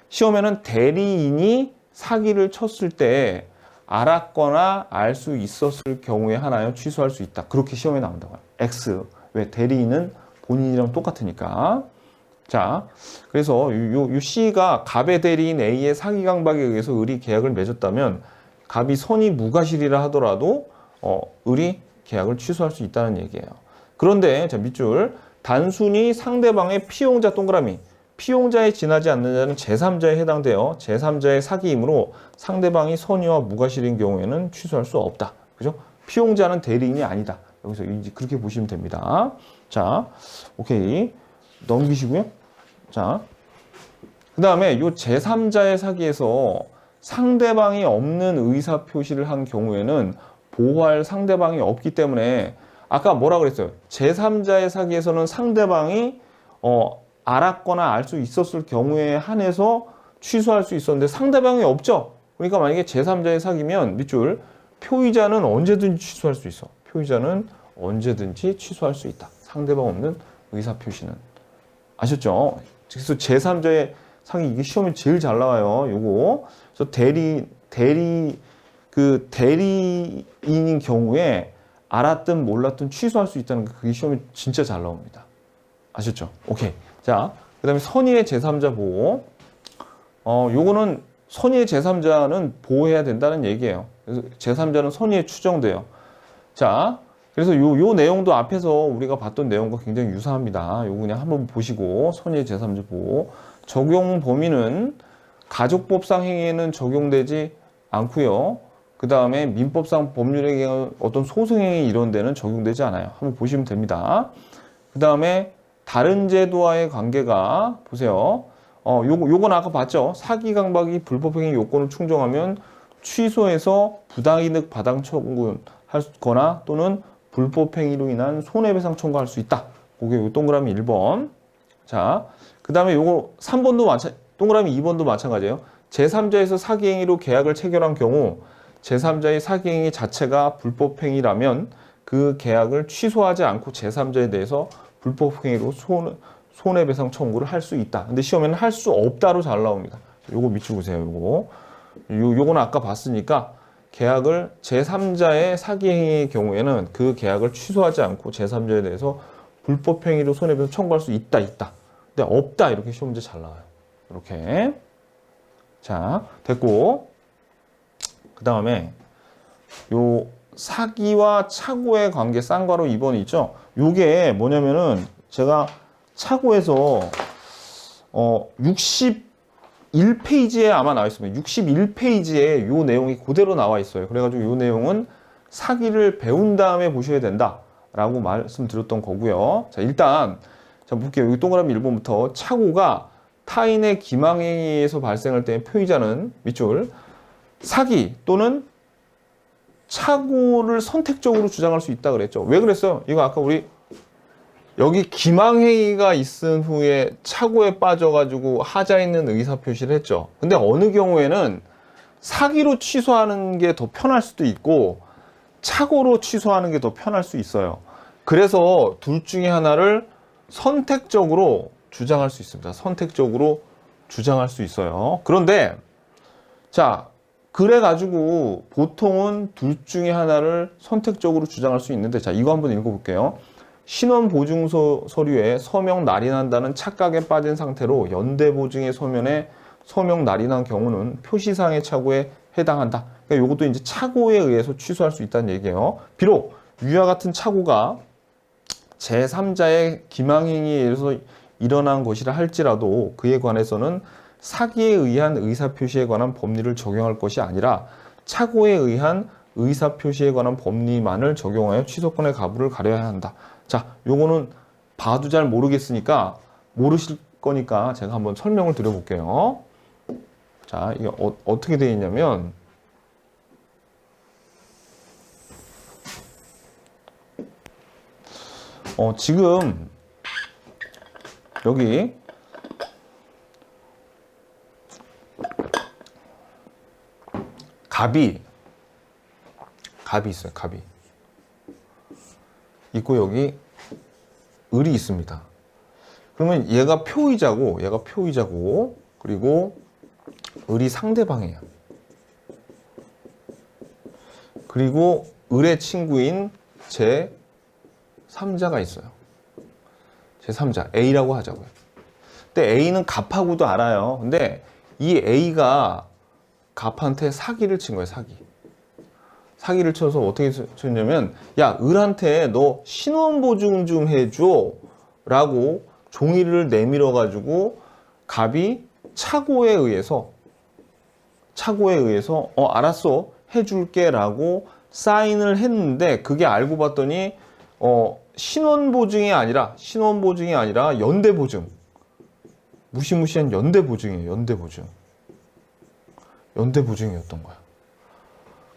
시험에는 대리인이 사기를 쳤을 때 알았거나 알 수 있었을 경우에 하나요 취소할 수 있다. 그렇게 시험에 나온다고요. X. 왜? 대리인은 본인이랑 똑같으니까. 자, 그래서 요 C가 갑의 대리인 A의 사기 강박에 의해서 을이 계약을 맺었다면 갑이 선이 무과실이라 하더라도 을이 계약을 취소할 수 있다는 얘기예요. 그런데 자, 밑줄. 단순히 상대방의 피용자 동그라미. 피용자에 지나지 않는 자는 제3자에 해당되어 제3자의 사기이므로 상대방이 선의와 무과실인 경우에는 취소할 수 없다. 그죠? 피용자는 대리인이 아니다. 여기서 이제 그렇게 보시면 됩니다. 자, 오케이. 넘기시고요. 자, 그 다음에 요 제3자의 사기에서 상대방이 없는 의사표시를 한 경우에는 보호할 상대방이 없기 때문에 아까 뭐라 그랬어요? 제3자의 사기에서는 상대방이 알았거나 알 수 있었을 경우에 한해서 취소할 수 있었는데 상대방이 없죠? 그러니까 만약에 제3자의 사기면 밑줄 표의자는 언제든지 취소할 수 있어. 표의자는 언제든지 취소할 수 있다. 상대방 없는 의사표시는. 아셨죠? 그래서 제3자의 사기 이게 시험에 제일 잘 나와요. 요거. 그래서 대리인인 경우에 알았든 몰랐든 취소할 수 있다는 게 그게 시험에 진짜 잘 나옵니다. 아셨죠? 오케이. 자, 그 다음에 선의의 제3자 보호. 요거는 선의의 제3자는 보호해야 된다는 얘기예요. 그래서 제3자는 선의에 추정돼요. 자, 그래서 요 내용도 앞에서 우리가 봤던 내용과 굉장히 유사합니다. 요거 그냥 한번 보시고 선의의 제3자 보호. 적용 범위는 가족법상 행위에는 적용되지 않고요. 그 다음에 민법상 법률에 어떤 소송행위 이런 데는 적용되지 않아요. 한번 보시면 됩니다. 그 다음에 다른 제도와의 관계가 보세요. 요건 아까 봤죠. 사기 강박이 불법행위 요건을 충족하면 취소해서 부당이득 받아 청구하거나 또는 불법행위로 인한 손해배상 청구할 수 있다. 그게 요 동그라미 1번. 자, 그 다음에 요거 3번도 동그라미 2번도 마찬가지예요. 제3자에서 사기행위로 계약을 체결한 경우 제3자의 사기행위 자체가 불법행위라면 그 계약을 취소하지 않고 제3자에 대해서 불법행위로 손해배상 청구를 할 수 있다. 근데 시험에는 할 수 없다로 잘 나옵니다. 요거 밑줄 보세요. 요거는 아까 봤으니까 계약을 제3자의 사기행위의 경우에는 그 계약을 취소하지 않고 제3자에 대해서 불법행위로 손해배상 청구할 수 있다. 근데 없다. 이렇게 시험 문제 잘 나와요. 이렇게. 자, 됐고. 그 다음에 요 사기와 착오의 관계 쌍괄호 2번이 있죠. 요게 뭐냐면은 제가 착오에서 61페이지에 아마 나와 있습니다. 61페이지에 요 내용이 그대로 나와 있어요. 그래가지고 요 내용은 사기를 배운 다음에 보셔야 된다라고 말씀드렸던 거고요. 자, 일단 자 볼게요. 여기 동그라미 1번부터 착오가 타인의 기망행위에서 발생할 때 표의자는 밑줄 사기 또는 착오를 선택적으로 주장할 수 있다 그랬죠. 왜 그랬어요? 이거 아까 우리 여기 기망행위가 있은 후에 착오에 빠져가지고 하자 있는 의사표시를 했죠. 근데 어느 경우에는 사기로 취소하는 게 더 편할 수도 있고 착오로 취소하는 게 더 편할 수 있어요. 그래서 둘 중에 하나를 선택적으로 주장할 수 있습니다. 선택적으로 주장할 수 있어요. 그런데 자 그래가지고 보통은 둘 중에 하나를 선택적으로 주장할 수 있는데 자 이거 한번 읽어볼게요. 신원보증서 서류에 서명 날인한다는 착각에 빠진 상태로 연대보증의 서면에 서명 날인한 경우는 표시상의 착오에 해당한다. 그러니까 이것도 이제 착오에 의해서 취소할 수 있다는 얘기예요. 비록 위와 같은 착오가 제3자의 기망행위에 의해서 일어난 것이라 할지라도 그에 관해서는 사기에 의한 의사표시에 관한 법리를 적용할 것이 아니라 착오에 의한 의사표시에 관한 법리만을 적용하여 취소권의 가부를 가려야 한다. 자, 요거는 봐도 잘 모르겠으니까 모르실 거니까 제가 한번 설명을 드려볼게요. 자, 이게 어떻게 되어 있냐면 지금 여기 갑이 있어요. 갑이 있고 여기 을이 있습니다. 그러면 얘가 표의자고 그리고 을이 상대방이에요. 그리고 을의 친구인 제3자가 있어요. 제3자 A라고 하자고요. 근데 A는 갑하고도 알아요. 근데 이 A가 갑한테 사기를 친 거예요. 사기를 쳐서 어떻게 쳤냐면 야 을한테 너 신원보증 좀 해줘 라고 종이를 내밀어 가지고 갑이 착오에 의해서 알았어 해줄게 라고 사인을 했는데 그게 알고 봤더니 신원보증이 아니라 연대보증, 무시무시한 연대보증이에요. 연대보증이었던 거야.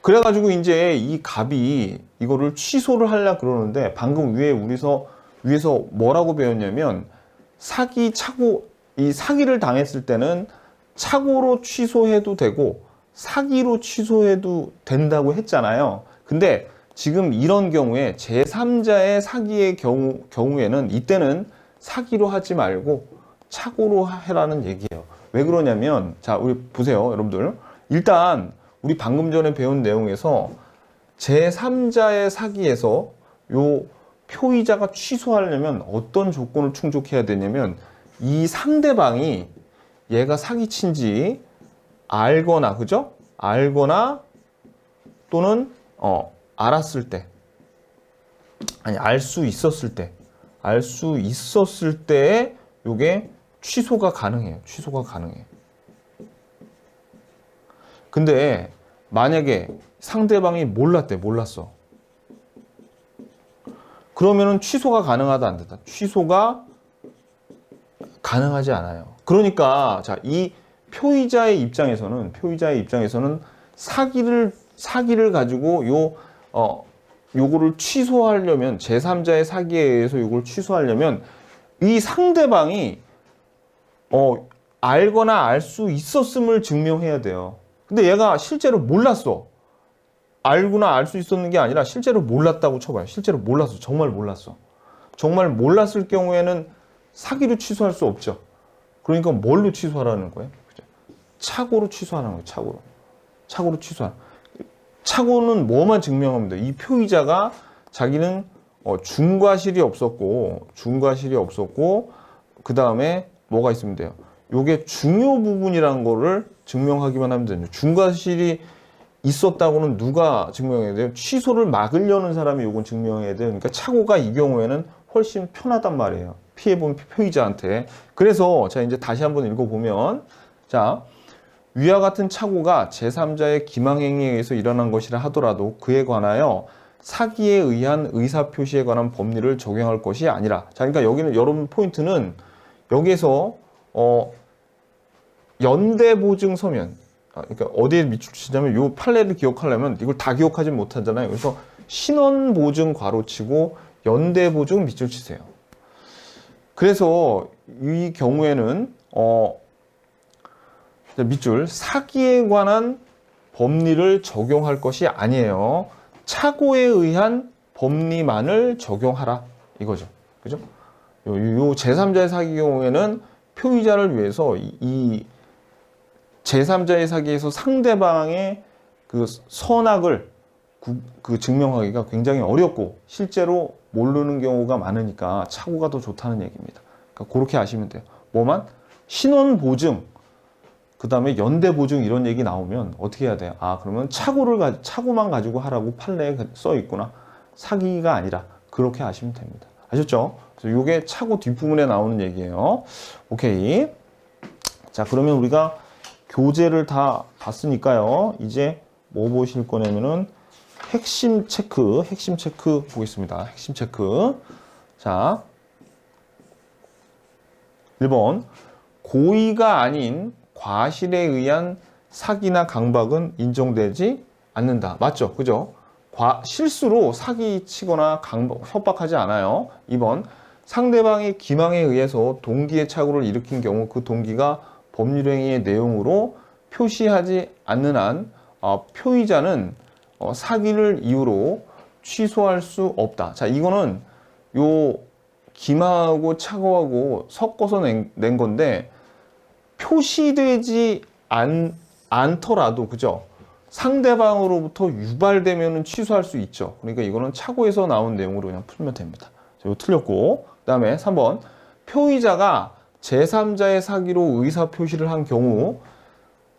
그래가지고 이제 이 갑이 이거를 취소를 하려고 그러는데 방금 위에서 뭐라고 배웠냐면 이 사기를 당했을 때는 착오로 취소해도 되고 사기로 취소해도 된다고 했잖아요. 근데 지금 이런 경우에 제3자의 사기의 경우에는 이때는 사기로 하지 말고 착오로 해라는 얘기예요. 왜 그러냐면 자 우리 보세요 여러분들. 일단 우리 방금 전에 배운 내용에서 제3자의 사기에서 요 표의자가 취소하려면 어떤 조건을 충족해야 되냐면 이 상대방이 얘가 사기친지 알거나 그죠? 알거나 또는 알았을 때 알 수 있었을 때에 요게 취소가 가능해요. 근데 만약에 상대방이 몰랐어. 그러면은 취소가 가능하다 안 된다. 취소가 가능하지 않아요. 그러니까 자, 이 표의자의 입장에서는 사기를 가지고 요거를 취소하려면, 제3자의 사기에 의해서 요걸 취소하려면 이 상대방이 알거나 알 수 있었음을 증명해야 돼요. 근데 얘가 실제로 몰랐어. 알거나 알 수 있었는 게 아니라 실제로 몰랐다고 쳐봐요. 실제로 몰랐어. 정말 몰랐어. 정말 몰랐을 경우에는 사기로 취소할 수 없죠. 그러니까 뭘로 취소하라는 거예요? 착오로 취소하는 거예요. 착오로 취소하는. 착오는 뭐만 증명하면 돼요? 이 표의자가 자기는 중과실이 없었고 그 다음에 뭐가 있으면 돼요? 요게 중요 부분이라는 거를 증명하기만 하면 되죠. 중과실이 있었다고는 누가 증명해야 돼요? 취소를 막으려는 사람이 요건 증명해야 돼요. 그러니까 착오가 이 경우에는 훨씬 편하단 말이에요. 피해본 표의자한테. 그래서 자, 이제 다시 한번 읽어보면, 자, 위와 같은 착오가 제3자의 기망행위에 의해서 일어난 것이라 하더라도 그에 관하여 사기에 의한 의사표시에 관한 법리를 적용할 것이 아니라. 자, 그러니까 여기는 여러분 포인트는 여기에서 연대보증 서면, 그러니까 어디에 밑줄 치냐면 요 판례를 기억하려면 이걸 다 기억하지 못하잖아요. 그래서 신원보증 괄호치고 연대보증 밑줄 치세요. 그래서 이 경우에는 밑줄 사기에 관한 법리를 적용할 것이 아니에요. 착오에 의한 법리만을 적용하라 이거죠. 그죠? 요 제3자의 사기 경우에는 표의자를 위해서 이 제3자의 사기에서 상대방의 그 선악을 증명하기가 굉장히 어렵고 실제로 모르는 경우가 많으니까 착오가 더 좋다는 얘기입니다. 그러니까 그렇게 아시면 돼요. 뭐만? 신원보증, 그 다음에 연대보증 이런 얘기 나오면 어떻게 해야 돼요? 아, 그러면 착오만 가지고 하라고 판례에 써 있구나. 사기가 아니라 그렇게 아시면 됩니다. 아셨죠? 그래서 이게 착오 뒷부분에 나오는 얘기예요. 오케이. 자, 그러면 우리가 교재를 다 봤으니까요. 이제 뭐 보실 거냐면은 핵심 체크 보겠습니다. 핵심 체크. 자, 1번. 고의가 아닌 과실에 의한 사기나 강박은 인정되지 않는다. 맞죠? 그죠? 실수로 사기 치거나 협박하지 않아요. 2번. 상대방의 기망에 의해서 동기의 착오를 일으킨 경우 그 동기가 법률행위의 내용으로 표시하지 않는 한 표의자는 사기를 이유로 취소할 수 없다. 자, 이거는 요 기망하고 착오하고 섞어서 낸 건데 표시되지 않더라도 그죠? 상대방으로부터 유발되면 취소할 수 있죠. 그러니까 이거는 착오에서 나온 내용으로 그냥 풀면 됩니다. 이거 틀렸고, 그 다음에 3번 표의자가 제3자의 사기로 의사표시를 한 경우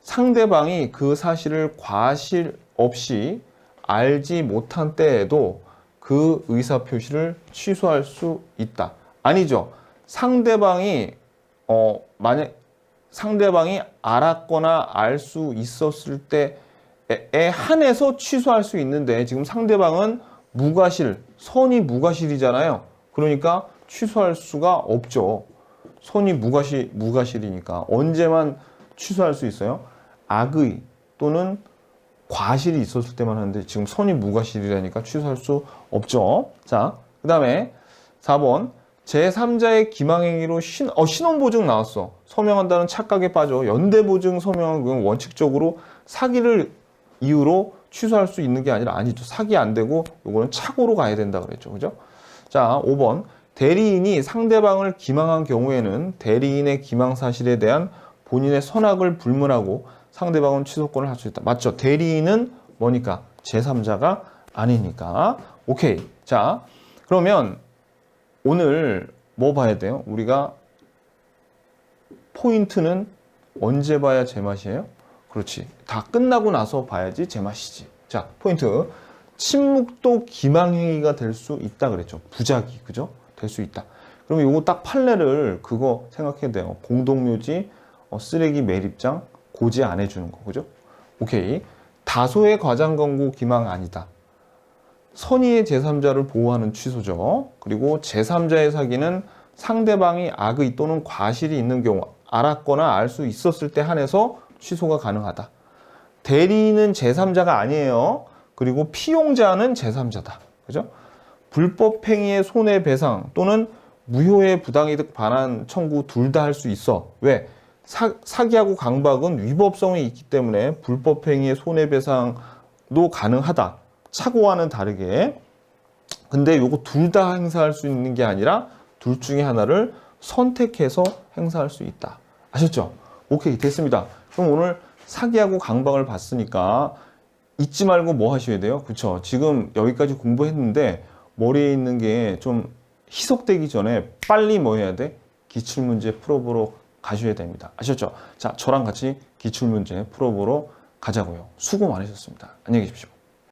상대방이 그 사실을 과실 없이 알지 못한 때에도 그 의사표시를 취소할 수 있다. 아니죠. 상대방이 만약 상대방이 알았거나 알 수 있었을 때에 한해서 취소할 수 있는데 지금 상대방은 선이 무과실이잖아요. 그러니까 취소할 수가 없죠. 선이 무과실이니까 언제만 취소할 수 있어요? 악의 또는 과실이 있었을 때만 하는데 지금 선이 무과실이라니까 취소할 수 없죠. 자, 그 다음에 4번 제3자의 기망행위로 신원보증 나왔어. 서명한다는 착각에 빠져 연대보증 서명한 경우 원칙적으로 사기를 이유로 취소할 수 있는 게 아니라 아니죠. 사기 안 되고 이거는 착오로 가야 된다 그랬죠. 그죠? 자, 5번 대리인이 상대방을 기망한 경우에는 대리인의 기망 사실에 대한 본인의 선악을 불문하고 상대방은 취소권을 할 수 있다. 맞죠? 대리인은 뭐니까? 제3자가 아니니까. 오케이. 자, 그러면 오늘 뭐 봐야 돼요? 우리가 포인트는 언제 봐야 제맛이에요? 그렇지. 다 끝나고 나서 봐야지 제맛이지. 자, 포인트. 침묵도 기망행위가 될 수 있다 그랬죠. 부작위. 그죠? 될 수 있다. 그러면 이거 딱 판례를 그거 생각해야 돼요. 공동묘지, 쓰레기 매립장, 고지 안 해주는 거. 그죠? 오케이. 다소의 과장 권고 기망 아니다. 선의의 제3자를 보호하는 취소죠. 그리고 제3자의 사기는 상대방이 악의 또는 과실이 있는 경우 알았거나 알 수 있었을 때 한해서 취소가 가능하다. 대리는 제3자가 아니에요. 그리고 피용자는 제3자다. 그죠? 불법 행위의 손해배상 또는 무효의 부당이득 반환 청구 둘 다 할 수 있어. 왜? 사기하고 강박은 위법성이 있기 때문에 불법 행위의 손해배상도 가능하다. 사고와는 다르게. 근데 요거 둘 다 행사할 수 있는 게 아니라 둘 중에 하나를 선택해서 행사할 수 있다. 아셨죠? 오케이, 됐습니다. 그럼 오늘 사기하고 강박을 봤으니까 잊지 말고 뭐 하셔야 돼요? 그쵸? 지금 여기까지 공부했는데 머리에 있는 게 좀 희석되기 전에 빨리 뭐 해야 돼? 기출문제 풀어보러 가셔야 됩니다. 아셨죠? 자, 저랑 같이 기출문제 풀어보러 가자고요. 수고 많으셨습니다. 안녕히 계십시오.